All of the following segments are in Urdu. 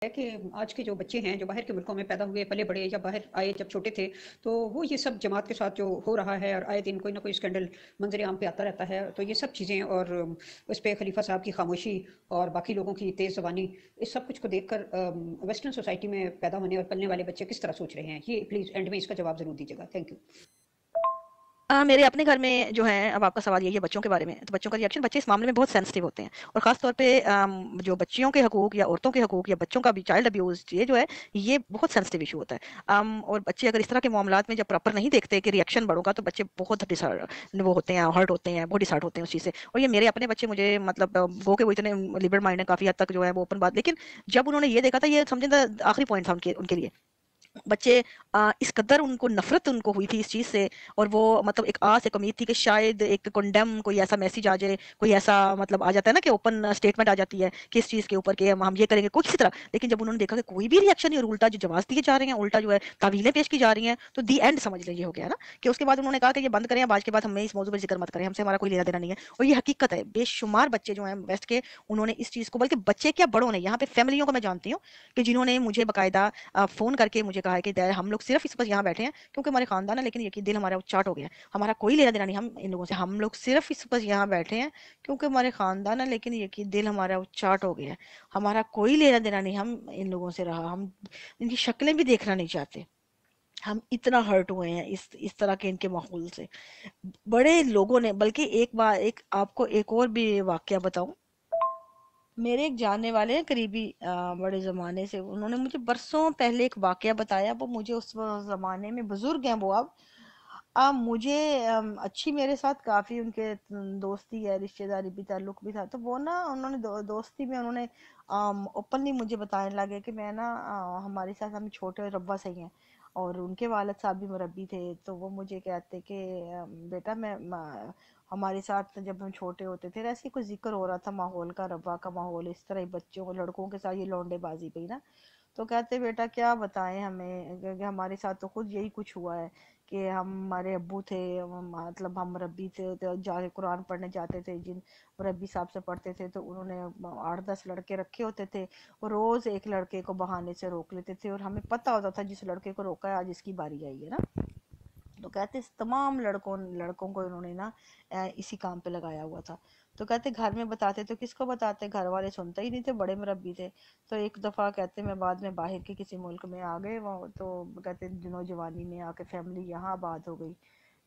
ہے کہ آج کے جو بچے ہیں جو باہر کے ملکوں میں پیدا ہوئے پلے بڑے یا باہر آئے جب چھوٹے تھے، تو وہ یہ سب جماعت کے ساتھ جو ہو رہا ہے اور آئے دن کوئی نہ کوئی اسکینڈل منظر عام پہ آتا رہتا ہے، تو یہ سب چیزیں اور اس پہ خلیفہ صاحب کی خاموشی اور باقی لوگوں کی تیز زبانی، اس سب کچھ کو دیکھ کر ویسٹرن سوسائٹی میں پیدا ہونے اور پلنے والے بچے کس طرح سوچ رہے ہیں، یہ پلیز اینڈ میں اس کا جواب ضرور دیجیے گا. Thank you. میرے اپنے گھر میں جو ہے، اب آپ کا سوال یہی ہے بچوں کے بارے میں، تو بچوں کا ریئیکشن، بچے اس معاملے میں بہت سینسٹیو ہوتے ہیں، اور خاص طور پہ جو بچیوں کے حقوق یا عورتوں کے حقوق یا بچوں کا بھی چائلڈ ابیوز، یہ جو ہے یہ بہت سینسٹیو ایشو ہوتا ہے. اور بچے اگر اس طرح کے معاملات میں جب پراپر نہیں دیکھتے کہ ریئیکشن بڑوں کا، تو بچے بہت وہ ہوتے ہیں، ہرٹ ہوتے ہیں، بہت ڈسہارٹ ہوتے ہیں اس چیز سے. اور یہ میرے اپنے بچے مجھے مطلب گو کہ وہ اتنے لبرل مائنڈ ہیں کافی حد تک، جو ہے وہ اوپن بات، لیکن جب انہوں نے یہ دیکھا تھا، یہ سمجھیں آخری پوائنٹ تھا ان کے لیے. بچے اس قدر ان کو نفرت ان کو ہوئی تھی اس چیز سے، اور وہ مطلب ایک آس، ایک امید تھی کہ شاید ایک کنڈیم کوئی ایسا میسج آ جائے، کوئی ایسا مطلب آ جاتا ہے نا کہ اوپن اسٹیٹمنٹ آ جاتی ہے کہ اس چیز کے اوپر کہ ہم یہ کریں گے کچھ طرح. لیکن جب انہوں نے دیکھا کہ کوئی بھی ریئیکشن نہیں، اور الٹا جو جواز دیے جا رہے ہیں، الٹا جو ہے تعویلیں پیش کی جا رہی ہیں، تو دی اینڈ سمجھ لیں یہ ہو گیا نا. کہ اس کے بعد انہوں نے کہا کہ یہ بند کریں، اب آج کے بعد ہمیں اس موضوع پر ذکر مت کریں، ہم سے ہمارا کوئی لینا دینا نہیں ہے. اور یہ حقیقت ہے، بے شمار بچے جو ہیں ویسٹ کے، انہوں نے اس چیز کو، بلکہ بچے کیا بڑوں نے، یہاں پہ فیملیوں کو میں جانتی ہوں کہ جنہوں نے مجھے باقاعدہ فون کر کے مجھے کہا ہے کہ ہم لوگ صرف اس پر یہاں بیٹھے ہیں کیونکہ ہمارے خاندان ہے، لیکن یقین دل ہمارا چاٹ ہو گیا ہے، ہمارا کوئی لینا دینا نہیں ہم ان لوگوں سے، ہم لوگ صرف اس پر یہاں بیٹھے ہیں کیونکہ ہمارے خاندان ہے، لیکن یقین دل ہمارا چاٹ ہو گیا ہے، ہمارا کوئی لینا دینا نہیں ہم ان لوگوں سے رہا، ہم ان کی شکلیں بھی دیکھنا نہیں چاہتے. ہم اتنا ہرٹ ہوئے ہیں اس طرح کے ان کے ماحول سے. بڑے لوگوں نے، بلکہ ایک بار ایک آپ کو ایک اور بھی واقعہ بتاؤں. میرے ایک جاننے والے ہیں قریبی، بڑے زمانے سے، انہوں نے مجھے برسوں پہلے ایک واقعہ بتایا. وہ مجھے اس زمانے میں بزرگ ہیں وہ اب مجھے اچھی، میرے ساتھ کافی ان کے دوستی ہے، رشتہ داری بھی، تعلق بھی تھا. تو وہ نا انہوں نے دوستی میں انہوں نے اوپنلی مجھے بتانے لگے کہ میں نا ہمارے ساتھ، ہم چھوٹے ربا سے ہی ہیں، اور ان کے والد صاحب بھی مربی تھے. تو وہ مجھے کہتے کہ بیٹا، میں ہمارے ساتھ جب ہم چھوٹے ہوتے تھے، ایسے کوئی ذکر ہو رہا تھا ماحول کا، ربا کا ماحول، اس طرح بچوں کو، لڑکوں کے ساتھ یہ لونڈے بازی پہ نا. تو کہتے بیٹا کیا بتائیں ہمیں، کہ ہمارے ساتھ تو خود یہی کچھ ہوا ہے کہ ہمارے ابو تھے، مطلب ہم مربی تھے، تو جا کے قرآن پڑھنے جاتے تھے، جن مربی صاحب سے پڑھتے تھے، تو انہوں نے 8-10 لڑکے رکھے ہوتے تھے، وہ روز ایک لڑکے کو بہانے سے روک لیتے تھے، اور ہمیں پتہ ہوتا تھا جس لڑکے کو روکا ہے آج اس کی باری آئی ہے نا. تو کہتے تمام لڑکوں کو انہوں نے نا اسی کام پہ لگایا ہوا تھا. تو کہتے گھر میں بتاتے تو کس کو بتاتے، گھر والے سنتے ہی نہیں تھے، بڑے مربی تھے. تو ایک دفعہ کہتے میں بعد میں باہر کے کسی ملک میں آ گئے، وہ تو کہتے نوجوانی میں آ کے فیملی یہاں آباد ہو گئی.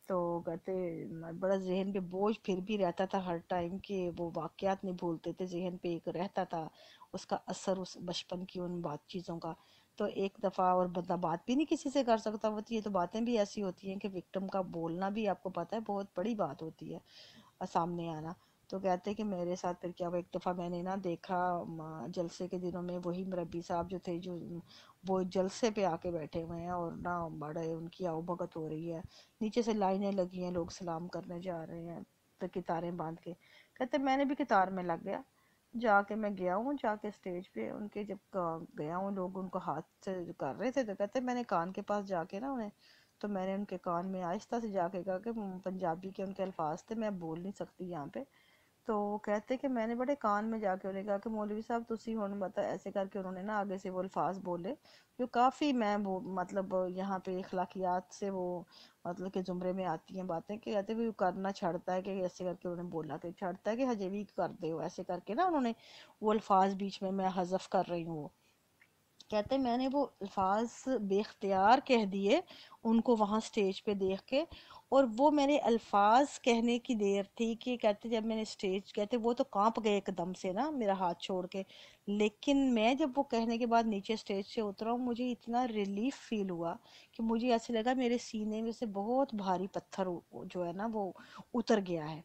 تو کہتے بڑا ذہن پہ بوجھ پھر بھی رہتا تھا ہر ٹائم، کہ وہ واقعات نہیں بھولتے تھے، ذہن پہ ایک رہتا تھا اس کا اثر، اس بچپن کی ان بات چیزوں کا. تو ایک دفعہ، اور بندہ بات بھی نہیں کسی سے کر سکتا ہوتی ہے، تو باتیں بھی ایسی ہوتی ہیں کہ وکٹم کا بولنا بھی آپ کو پتہ ہے بہت بڑی بات ہوتی ہے سامنے آنا. تو کہتے کہ میرے ساتھ پھر کیا ہوا، ایک دفعہ میں نے نا دیکھا جلسے کے دنوں میں، وہی مربی صاحب جو تھے، جو وہ جلسے پہ آ کے بیٹھے ہوئے ہیں، اور نہ بڑے ان کی آؤ بھگت ہو رہی ہے، نیچے سے لائنیں لگی ہیں، لوگ سلام کرنے جا رہے ہیں تو کتاریں باندھ کے. کہتے میں نے بھی کتار میں لگ گیا، جا کے میں گیا ہوں، جا کے سٹیج پہ ان کے جب گیا ہوں، لوگ ان کو ہاتھ سے کر رہے تھے، تو کہتے میں نے کان کے پاس جا کے نا انہیں، تو میں نے ان کے کان میں آہستہ سے جا کے کہا کہ پنجابی کے ان کے الفاظ تھے، میں بول نہیں سکتی یہاں پہ. تو وہ کہتے کہ میں نے بڑے کان میں جا کے انہیں کہا کہ مولوی صاحب تسی ہون بتا، ایسے کر کے انہوں نے نا آگے سے وہ الفاظ بولے جو کافی، میں وہ مطلب یہاں پہ اخلاقیات سے وہ مطلب کہ زمرے میں آتی ہیں باتیں، کہ کہتے بھی کرنا چھڑتا ہے، کہ ایسے کر کے انہوں نے بولا کہ چھڑتا ہے کہ حجے بھی کر دے ہو، ایسے کر کے نا انہوں نے وہ الفاظ بیچ میں حذف کر رہی ہوں. کہتے میں نے وہ الفاظ بے اختیار کہہ دیے ان کو وہاں سٹیج پہ دیکھ کے، اور وہ میرے الفاظ کہنے کی دیر تھی کہ کہتے جب میں نے سٹیج، کہتے وہ تو کانپ گئے ایک دم سے نا میرا ہاتھ چھوڑ کے، لیکن میں جب وہ کہنے کے بعد نیچے سٹیج سے اترا ہوں، مجھے اتنا ریلیف فیل ہوا کہ مجھے ایسے لگا میرے سینے میں سے بہت بھاری پتھر جو ہے نا وہ اتر گیا ہے.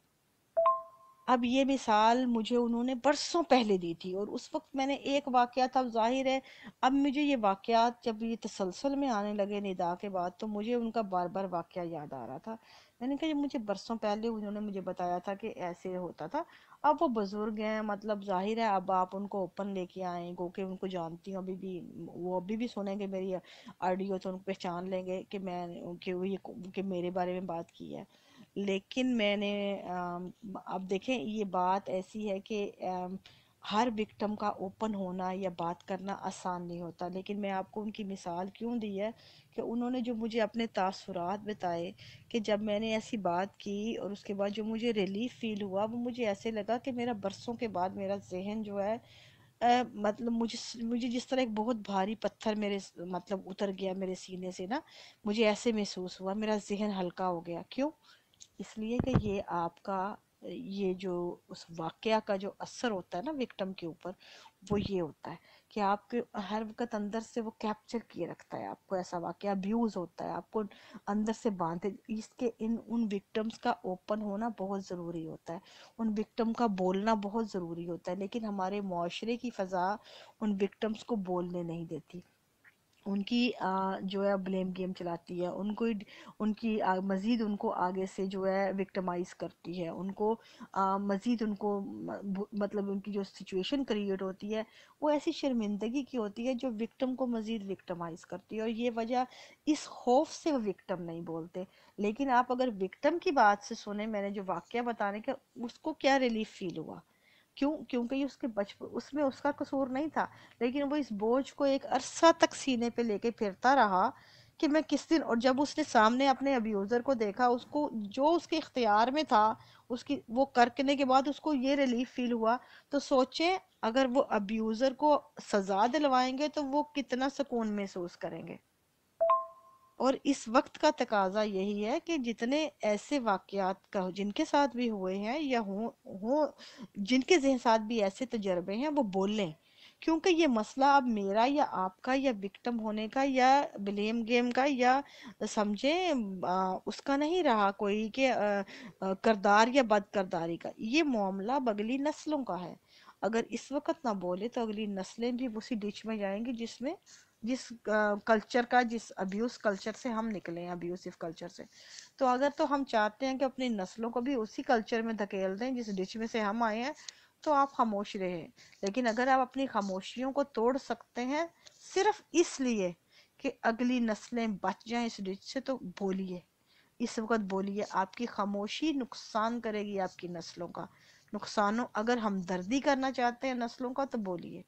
اب یہ مثال مجھے انہوں نے برسوں پہلے دی تھی، اور اس وقت میں نے ایک واقعہ تھا، ظاہر ہے اب مجھے یہ واقعات جب یہ تسلسل میں آنے لگے ندا کے بعد، تو مجھے ان کا بار بار واقعہ یاد آ رہا تھا. میں نے کہا یہ مجھے برسوں پہلے انہوں نے مجھے بتایا تھا کہ ایسے ہوتا تھا. اب وہ بزرگ ہیں، مطلب ظاہر ہے اب آپ ان کو اوپن لے کے آئیں، گو کہ ان کو جانتی ہوں ابھی بھی، وہ ابھی بھی سنیں گے میری آڈیو تو ان کو پہچان لیں گے کہ میں کہ میرے بارے میں بات کی ہے. لیکن میں نے اب دیکھیں یہ بات ایسی ہے کہ ہر وکٹم کا اوپن ہونا یا بات کرنا آسان نہیں ہوتا، لیکن میں آپ کو ان کی مثال کیوں دی ہے کہ انہوں نے جو مجھے اپنے تاثرات بتائے کہ جب میں نے ایسی بات کی اور اس کے بعد جو مجھے ریلیف فیل ہوا، وہ مجھے ایسے لگا کہ میرا برسوں کے بعد میرا ذہن جو ہے مطلب مجھے جس طرح ایک بہت بھاری پتھر میرے مطلب اتر گیا میرے سینے سے نا، مجھے ایسے محسوس ہوا، میرا ذہن ہلکا ہو گیا۔ کیوں؟ اس لیے کہ یہ آپ کا یہ جو اس واقعہ کا جو اثر ہوتا ہے نا وکٹم کے اوپر، وہ یہ ہوتا ہے کہ آپ کے ہر وقت اندر سے وہ کیپچر کیے رکھتا ہے آپ کو، ایسا واقعہ ابیوز ہوتا ہے آپ کو اندر سے باندھے۔ اس کے ان وکٹمز کا اوپن ہونا بہت ضروری ہوتا ہے، ان وکٹم کا بولنا بہت ضروری ہوتا ہے، لیکن ہمارے معاشرے کی فضا ان وکٹمز کو بولنے نہیں دیتی، ان کی جو ہے بلیم گیم چلاتی ہے، ان کی مزید ان کو آگے سے جو ہے وکٹمائز کرتی ہے، ان کو مزید ان کو مطلب ان کی جو سچویشن کریٹ ہوتی ہے وہ ایسی شرمندگی کی ہوتی ہے جو وکٹم کو مزید وکٹمائز کرتی ہے، اور یہ وجہ اس خوف سے وہ وکٹم نہیں بولتے۔ لیکن آپ اگر وکٹم کی بات سے سنیں، میں نے جو واقعہ بتانے کا، اس کو کیا ریلیف فیل ہوا، کیونکہ یہ اس کے بچپن اس میں اس کا قصور نہیں تھا، لیکن وہ اس بوجھ کو ایک عرصہ تک سینے پہ لے کے پھرتا رہا کہ میں کس دن، اور جب اس نے سامنے اپنے ابیوزر کو دیکھا، اس کو جو اس کے اختیار میں تھا اس کی وہ کرنے کے بعد اس کو یہ ریلیف فیل ہوا، تو سوچیں اگر وہ ابیوزر کو سزا دلوائیں گے تو وہ کتنا سکون محسوس کریں گے۔ اور اس وقت کا تقاضا یہی ہے کہ جتنے ایسے واقعات کا جن کے ساتھ بھی ہوئے ہیں یا جن کے ذہن ساتھ بھی ایسے تجربے ہیں، وہ بولیں، کیونکہ یہ مسئلہ اب میرا یا آپ کا یا وکٹم ہونے کا یا بلیم گیم کا یا سمجھیں اس کا نہیں رہا کوئی کہ کردار یا بد کرداری کا، یہ معاملہ اب اگلی نسلوں کا ہے۔ اگر اس وقت نہ بولے تو اگلی نسلیں بھی اسی ڈچ میں جائیں گی جس کلچر کا، جس ابیوز کلچر سے ہم نکلے ہیں، ابیوسیو کلچر سے۔ تو اگر تو ہم چاہتے ہیں کہ اپنی نسلوں کو بھی اسی کلچر میں دھکیل دیں جس ڈچ میں سے ہم آئے ہیں، تو آپ خاموش رہیں۔ لیکن اگر آپ اپنی خاموشیوں کو توڑ سکتے ہیں صرف اس لیے کہ اگلی نسلیں بچ جائیں اس ڈچ سے، تو بولیے، اس وقت بولیے۔ آپ کی خاموشی نقصان کرے گی آپ کی نسلوں کا، نقصانوں، اگر ہم دردی کرنا چاہتے ہیں نسلوں کا تو بولیے۔